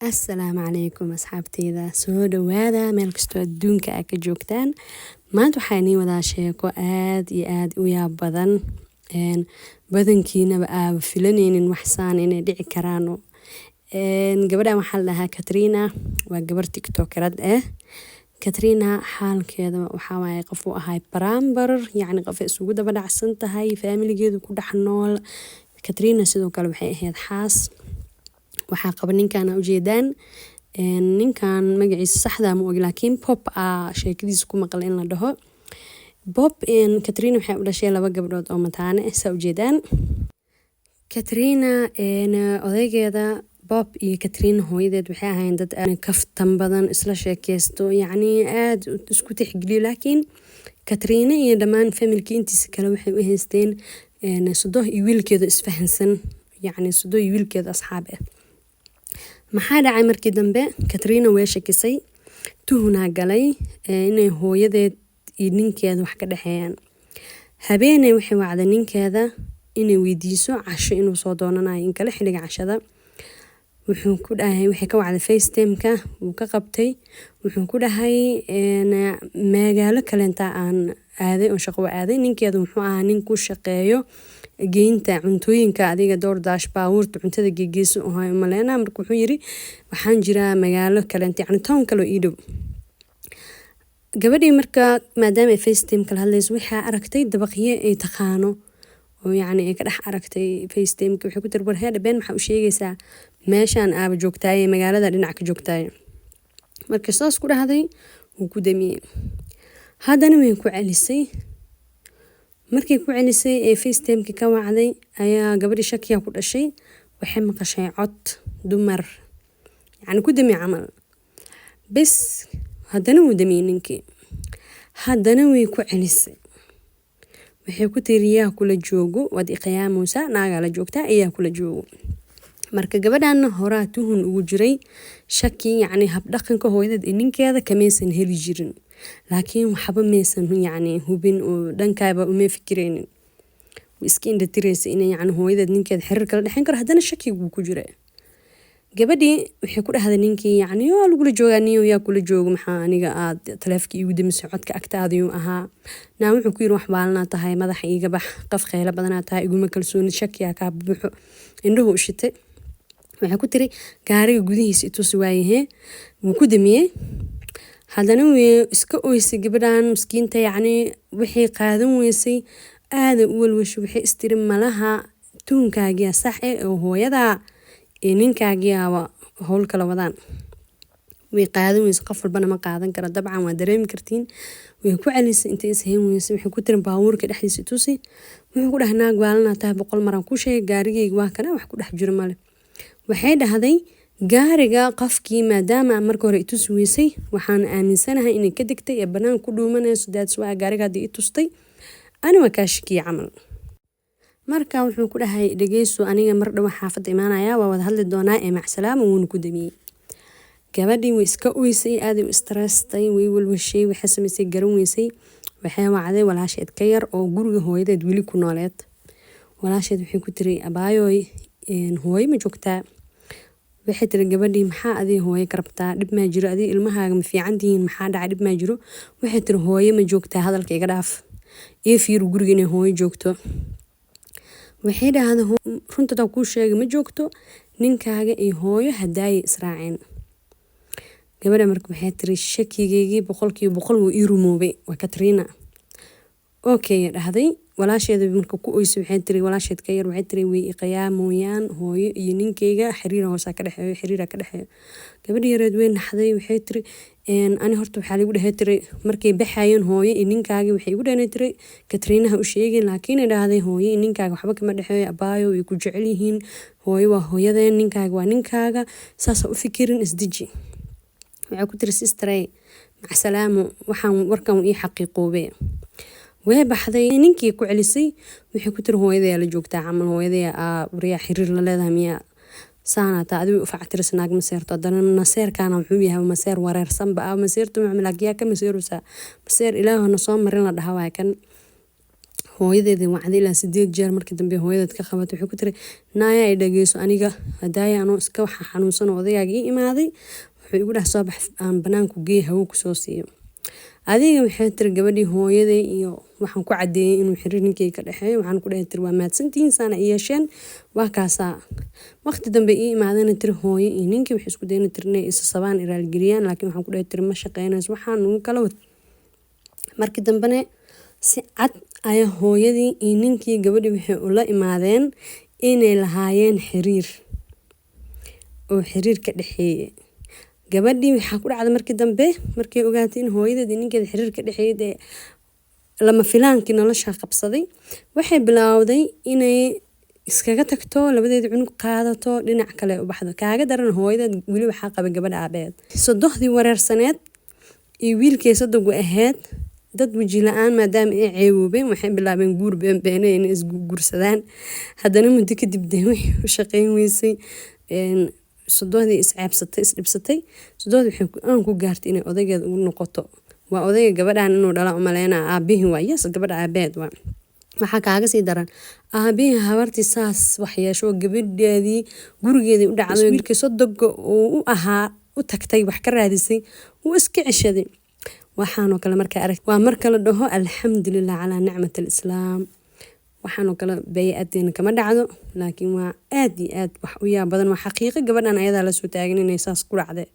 Assalaamu calaykum asxaabteyda soo dhawaada meel kastoo adduunka aa ka joogtaan. Maanta waxaa inii wadaa sheeko aad iyo aad u yaab badan, badankiinaba aaba filaneynin waxsaan inay dhici karaan. Gabadhan waxaa la dhahaa Katrina, waa gabar tiktokerad Katrina xaalkeeda waxaa waaye qof u ahay barambar, yacni qof ay isugu daba dhacsan tahay faamiligeedu ku dhex nool. Katrina sidoo kale waxay ahayd xaas, waxaa qaba ninkan ujeedaan. Ninkan magaciisa saxda ma ogi, laakiin Bob sheekadiisa ku maqlay in la dhaho Bob. Katrina waxay u dhashay 2 gabdhood oo mataane saa ujeedaan. Katrina odaygeeda Bob iyo Katrina hooyadeed waxay ahaayeen dad kaftan badan, isla sheekeysto, yacni aad isku tixgeliyo. Laakiin Katrina iyo dhammaan familkii intiisa kale waxay u haysteen sodoh iyo wiilkeeda isfahansan, yacni sodoh iyo wiilkeeda asxaab maxaa dhacay markii dambe? Katrina way shakisay, tuhunaa galay inay hooyadeed iyo ninkeeda wax ka dhexeeyaan. Habeenay waxay wacday ninkeeda inay weydiiso casho inuu soo doonanayo in kala xiliga cashada. Wuxuu ku dhahay waxay ka wacday FaceTime-ka, wuu ka qabtay. Wuxuu ku dhahay magaalo kale inta aan aaday oo shaqo aaday. Ninkeeda wuxuu ahaa nin ku shaqeeyo geynta cuntooyinka adiga DoorDash baabuurta cuntada geegeyso oo hay maleena. Marka wuxuu yiri waxaan jiraa magaalo kale inta yacni town kale ii dhow. Gabadhii marka maadaama ay FaceTime kala hadlayso waxaa aragtay dabaqyo ay taqaano oo yacni ay ka dhex aragtay FaceTime-ka. Waxay ku tiri war heer been maxaa u sheegaysaa meeshaan aaba joogtaay magaalada dhinac ka joogtaay. Marka saas ku dhahday wuu ku damiyay. Haddana way ku celisay. Markii ku celisay ee FaceTime-ka ka wacday ayaa gabadhii shakiya ku dhashay. Waxay maqashay cod dumar, yacni ku dami camal. Bas haddana wuu damiyay ninkii. Haddana way ku celisay. Waxay ku tiri yaa kula joogo wad iqyaamusa naaga la joogtaa ayaa kula joogo. Marka gabadhan horaa tuhun ugu jiray shaki, yacni hab dhaqanka hooyadeed iyo ninkeeda kamaysan heli jirin. Laakiin waxba maysan yacni hubin oo dhankayba uma fikireynin. Iska indha tiraysa inay yacni hooyadeed ninkeeda xiriir kala dhexeyn karo, haddana shakigu ku jiray. Gabadhii waxay ku dhahday ninkii yacni waa lagula joogaa niyo yaa kula joogo maxaa aniga aad taleefkii igu damisay codka agtaadii ahaa. Naa wuxuu ku yiri wax baalnaa tahay madaxa iga bax qaf kheyla badanaa tahay iguma kalsooni shakiya ka buuxo indhuhu u shitay. Waxay ku tiri gaariga gudihiisa itusi waayee wuu ku damiyay. Haddana way iska ooysay gabadhan miskiinta, yacni wixii qaadan weysay aad u walwasho. Waxay istiri malaha tuunkaagiya sax oo hooyada ee ninkaagiya hawl kala wadaan. Way qaadan weysay, qof walbana ma qaadan karo dabcan waa dareemi kartiin. Way ku celisay intay is hayn weysay. Waxay ku tiri baabuurka dhexdiisa itusi. Wuxuu ku dhahay naag baalnaa tahay 100 mar aan ku sheegay gaarigayga waa kana wax ku dhex jiro male. Waxay dhahday gaariga qofkii maadaama markii hore itusi weysay waxaan aaminsanahay inay ka degtay ee banaan ku dhuumanayso daadis waa gaariga hadii itustay ani waa ka shakiyay camal. Marka wuxuu ku dhahay dhageyso aniga mar dhow xaafadda imaanaya waa wada hadli doonaa ee macsalaam wuuna ku damiyay. Gabadhii way iska ooysay aad u stressay, way walwashay, waxay samaysay garan weysay. Waxay wacday walaasheed ka yar oo guriga hooyadeed wili ku nooleed. Walaasheed waxay ku tiri abaayoy hooyo ma joogtaa? Waxay tiri gabadhii maxaa adii hooyo ka rabtaa dhib ma jiro adii ilmahaaga ma fiican tihiin maxaa dhacay dhib ma jiro. Waxay tiri hooyo ma joogtaa hadalka iga dhaaf ee fiir guriga inay hooyo joogto. Waxay dhahday runta ku sheegay ma joogto ninkaaga iyo hooyo hadaay israaceen. Gabadha markii waxay tiri shakigeygii 100% wuu ii rumoobay waa Katrina. Okay dhahday walaasheeda markii ku ooysay waxay tiri walaasheed ka yar waxay tiri way iqyaamoyaan hooyo iyo ninkeyga xiriir hoos ka dhexeeyo xiriir ka dhexeeyo. Gabadhii yareed way naxday waxay tiri ani horta waxa lagu dhahay tiri markay baxayeen hooyo iyo ninkaaga waxay ugu dhaanay tiri Katrina ha u sheegin, laakiin ay dhahday hooyo iyo ninkaaga waxba kama dhexeeyo abaayo way ku jecel yihiin hooyo waa hooyadeen ninkaaga waa ninkaaga saas u fikirin isdiji. Waxay ku tiri sister macsalaamo waxaan warkan ii xaqiiqoobay. Way baxday ninkii ku celisay. Waxay ku tiri hooyada la joogtaa camal hooyada wariya xiriir la leedahay miya saana ta adigu u factiris naag maseerto haddana maseerkaana wuxuu yahay maseer wareersan ba maseertu macmilaagiya ka maseerusa maseer ilaahana soo marin la dhahaa kan. hooyadeedii wacday ilaa 8 jeer markii dambe hooyadeed ka qabatay wuxuu ku tiri naaya ay dhageyso aniga hadaaya anoo iska waxa xanuunsan oo odaygaagii imaaday wuxuu igu dhax soo bax aan banaanku geey hawo ku soo siiyo adiga waxay tiri gabadhii hooyaday iyo waxaan ku cadeeyay inuu xiriir ninkay ka dhaxeeyo waxaan ku dhahay tiri waa maadsantiin saana yeesheen waa kaasa waqti dambe ii imaadana tiri hooyo iyo ninkii wax isku dayna tirnay isa sabaan iraal geliyaan laakiin waxaan ku dhahay tiri ma shaqeynayso waxaan ugu kala wad markii dambena si cad ayaa hooyadii iyo ninkii gabadhii waxay ula imaadeen inay lahaayeen xiriir oo xiriir ka dhaxeeyay gabadhii waxa ku dhacday markii dambe markay ogaatay in hooyadeed iyo ninkeeda xiriir ka dhaxeeyay lama filaankii nolosha qabsaday waxay bilowday inay iskaga tagto labadeed cunug qaadato dhinac kale u baxdo kaaga daran hooyadeed wili waxa qabay gabadha aabeed sodohdii wareersaneed iyo wiilkii sodogu ahayd dad waji la'aan maadaama ay ceewoobeen waxay bilaabeen guur been inay isguursadaan haddana muddo kadib wixii u shaqeyn weysay sodohdii iscaabsatay isdhibsatay sodohdii waxay aan ku gaartay inay odaygeeda ugu noqoto waa odayga gabadhan inuu dhala u maleynaa aabihii waa yes gabadha aabeed waa waxaa kaaga sii daran aabihii habartii saas wax yeesho gabadheedii gurigeedii u dhacday wiilkii sodoga uu u ahaa u tagtay wax ka raadisay uu iska ceshaday waxaanoo kale markaa arag waa marka la dhaho alxamdulilah calaa nicmat alislaam waxaanoo kale bay-adeena kama dhacdo laakiin waa aad iyo aad wax u yaab badan waa xaqiiqo gabadhan ayadaa la soo taagan inay saas ku dhacday